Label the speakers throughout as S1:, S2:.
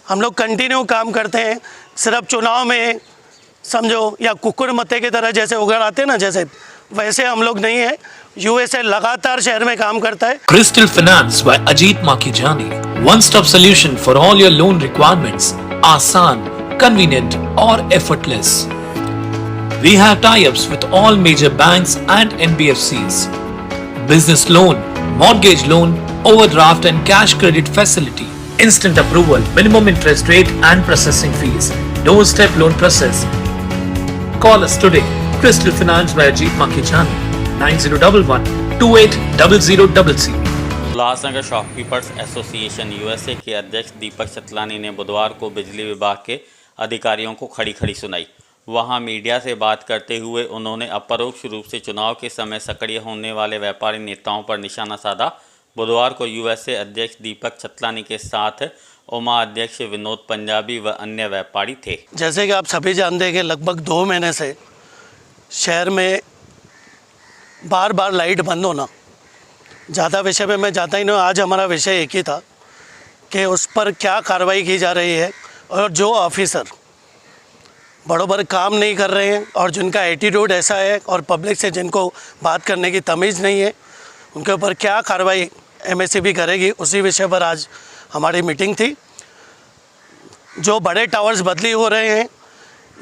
S1: Crystal Finance by Ajit Makhijani, one stop solution for all your loan requirements, आसान, convenient और effortless. We have tie-ups with all major banks and NBFCs. Business loan, mortgage loan, overdraft and cash credit facility, instant approval, minimum interest rate and processing fees, doorstep loan process. Call us today. Crystal Finance by Ajit Makhijani, 9011-280000.
S2: Ulhasnagar shopkeepers association USA के अध्यक्ष दीपक चतलानी ने बुधवार को बिजली विभाग के अधिकारियों को खड़ी खड़ी सुनाई। वहां मीडिया से बात करते हुए उन्होंने अपरोक्ष रूप से चुनाव के समय सक्रिय होने वाले व्यापारी नेताओं पर निशाना साधा। बुधवार को यूएसए अध्यक्ष दीपक चतलानी के साथ उमा अध्यक्ष विनोद पंजाबी व अन्य व्यापारी थे।
S3: जैसे कि आप सभी जानते हैं कि लगभग 2 महीने से शहर में बार बार लाइट बंद होना, ज़्यादा विषय पे मैं जाता ही नहीं। आज हमारा विषय एक ही था कि उस पर क्या कार्रवाई की जा रही है, और जो ऑफिसर बरोबर काम नहीं कर रहे हैं और जिनका एटीट्यूड ऐसा है और पब्लिक से जिनको बात करने की तमीज़ नहीं है, उनके ऊपर क्या कार्रवाई एमएससीबी करेगी, उसी विषय पर आज हमारी मीटिंग थी। जो बड़े टावर्स बदली हो रहे हैं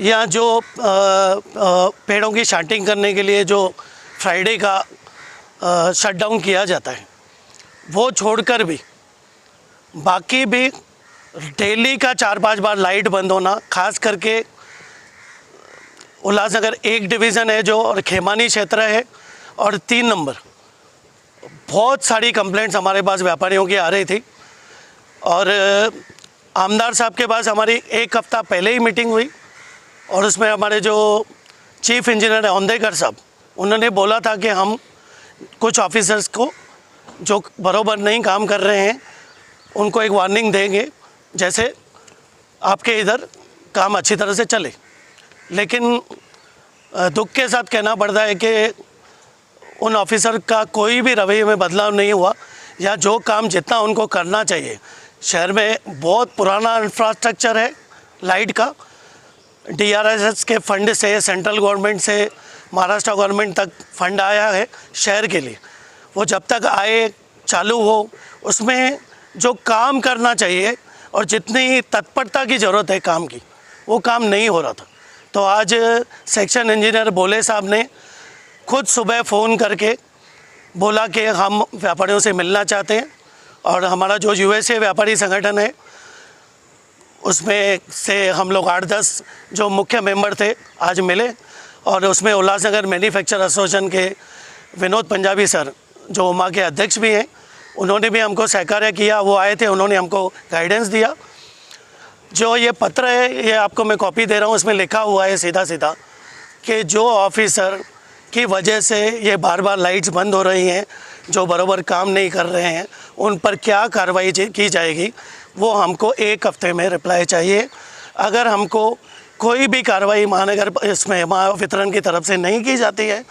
S3: या जो पेड़ों की शांटिंग करने के लिए जो फ्राइडे का शटडाउन किया जाता है, वो छोड़कर भी बाकी भी डेली का 4-5 बार लाइट बंद होना, खास करके उल्लासनगर 1 डिवीज़न है जो, और खेमानी क्षेत्र है, और 3 नंबर बहुत सारी कंप्लेंट्स हमारे पास व्यापारियों की आ रही थी। और आमदार साहब के पास हमारी 1 हफ्ता पहले ही मीटिंग हुई, और उसमें हमारे जो चीफ इंजीनियर औंदेकर साहब, उन्होंने बोला था कि हम कुछ ऑफिसर्स को जो बरोबर नहीं काम कर रहे हैं उनको एक वार्निंग देंगे, जैसे आपके इधर काम अच्छी तरह से चले। लेकिन दुख के साथ कहना पड़ता है कि उन ऑफिसर का कोई भी रवैये में बदलाव नहीं हुआ, या जो काम जितना उनको करना चाहिए। शहर में बहुत पुराना इंफ्रास्ट्रक्चर है लाइट का, DRSS के फंड से, सेंट्रल गवर्नमेंट से महाराष्ट्र गवर्नमेंट तक फंड आया है शहर के लिए। वो जब तक आए, चालू हो, उसमें जो काम करना चाहिए और जितनी तत्परता की ज़रूरत है काम की, वो काम नहीं हो रहा था। तो आज सेक्शन इंजीनियर बोले साहब ने खुद सुबह फ़ोन करके बोला कि हम व्यापारियों से मिलना चाहते हैं, और हमारा जो यूएसए व्यापारी संगठन है उसमें से हम लोग 8-10 जो मुख्य मेंबर थे आज मिले, और उसमें उल्लासनगर मैन्युफैक्चर एसोसिएशन के विनोद पंजाबी सर जो उमा के अध्यक्ष भी हैं, उन्होंने भी हमको सहकार्य किया। वो आए थे, उन्होंने हमको गाइडेंस दिया। जो ये पत्र है, ये आपको मैं कॉपी दे रहा हूँ, इसमें लिखा हुआ है सीधा सीधा कि जो ऑफिसर की वजह से ये बार बार लाइट्स बंद हो रही हैं, जो बराबर काम नहीं कर रहे हैं, उन पर क्या कार्रवाई की जाएगी, वो हमको 1 हफ्ते में रिप्लाई चाहिए। अगर हमको कोई भी कार्रवाई महानगर इसमें महावितरण की तरफ से नहीं की जाती है,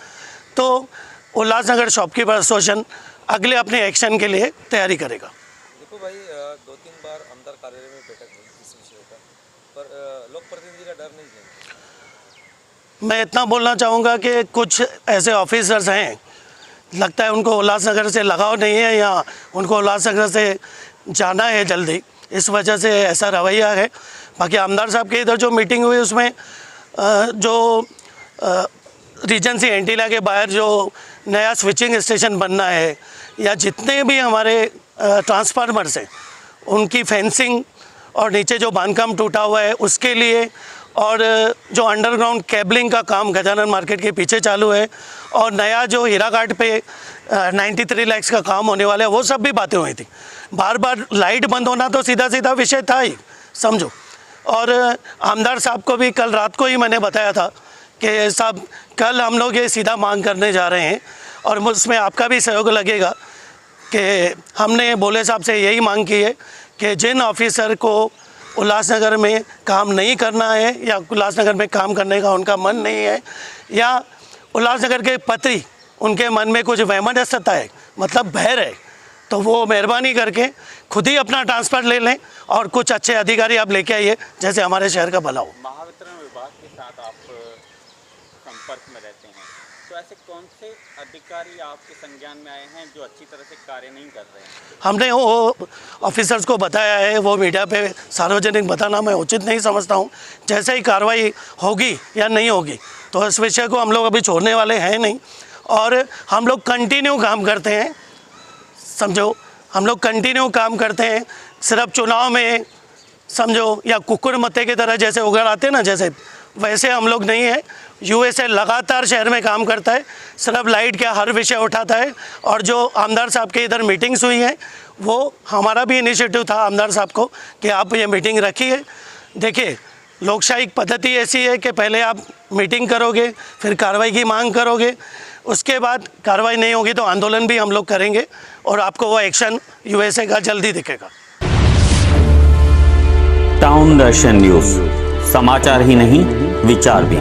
S3: तो उल्लासनगर शॉपकीपर एसोसिएशन अगले अपने एक्शन के लिए तैयारी करेगा।
S4: देखो भाई, 2-3 बार आमदार कार्यालय में बैठक हुई इस विषय का, पर लोक प्रतिनिधि का डर नहीं है।
S3: मैं इतना बोलना चाहूँगा कि कुछ ऐसे ऑफिसर्स हैं, लगता है उनको उल्लासनगर से लगाव नहीं है, या उनको उल्लासनगर से जाना है जल्दी, इस वजह से ऐसा रवैया है। बाकी आमदार साहब के इधर जो मीटिंग हुई उसमें जो रीजेंसी एंटीला के बाहर जो नया स्विचिंग स्टेशन बनना है, या जितने भी हमारे ट्रांसफार्मर्स हैं उनकी फेंसिंग, और नीचे जो बांधकाम टूटा हुआ है उसके लिए, और जो अंडरग्राउंड केबलिंग का काम गजानन मार्केट के पीछे चालू है, और नया जो हीराघाट पे 93 लाख का काम होने वाला है, वो सब भी बातें हुई थी। बार बार लाइट बंद होना तो सीधा सीधा विषय था ही, समझो। और आमदार साहब को भी कल रात को ही मैंने बताया था कि साहब कल हम लोग ये सीधा मांग करने जा रहे हैं, और उसमें आपका भी सहयोग लगेगा कि हमने बोले साहब से यही मांग की है कि जिन ऑफिसर को उल्लासनगर में काम नहीं करना है, या उल्लासनगर में काम करने का उनका मन नहीं है, या उल्लासनगर के प्रति उनके मन में कुछ वैमनस्यता है, मतलब भय है तो वो मेहरबानी करके खुद ही अपना ट्रांसफ़र ले लें और कुछ अच्छे अधिकारी आप लेके आइए जैसे हमारे शहर का भला हो।
S2: महावितरण विभाग के साथ आप संपर्क में रहते हैं, तो ऐसे कौन से अधिकारी आपके संज्ञान में आए हैं जो अच्छी तरह से कार्य नहीं कर रहे हैं?
S3: हमने वो ऑफिसर्स को बताया है, वो मीडिया पे सार्वजनिक बताना मैं उचित नहीं समझता हूँ। जैसे ही कार्रवाई होगी या नहीं होगी तो इस विषय को हम लोग अभी छोड़ने वाले हैं नहीं, और हम लोग कंटिन्यू काम करते हैं, समझो हम लोग कंटिन्यू काम करते हैं। सिर्फ चुनाव में समझो या कुकुर मत्ते की तरह जैसे उगड़ आते हैं ना, जैसे वैसे हम लोग नहीं है। यूएसए लगातार शहर में काम करता है, सिर्फ लाइट का हर विषय उठाता है। और जो आमदार साहब के इधर मीटिंग्स हुई हैं, वो हमारा भी इनिशिएटिव था आमदार साहब को कि आप ये मीटिंग रखिए। देखिए, लोकशाही पद्धति ऐसी है कि पहले आप मीटिंग करोगे, फिर कार्रवाई की मांग करोगे, उसके बाद कार्रवाई नहीं होगी तो आंदोलन भी हम लोग करेंगे और आपको वो एक्शन यूएसए का जल्दी दिखेगा।
S2: टाउन दर्शन न्यूज़, समाचार ही नहीं, विचार भी।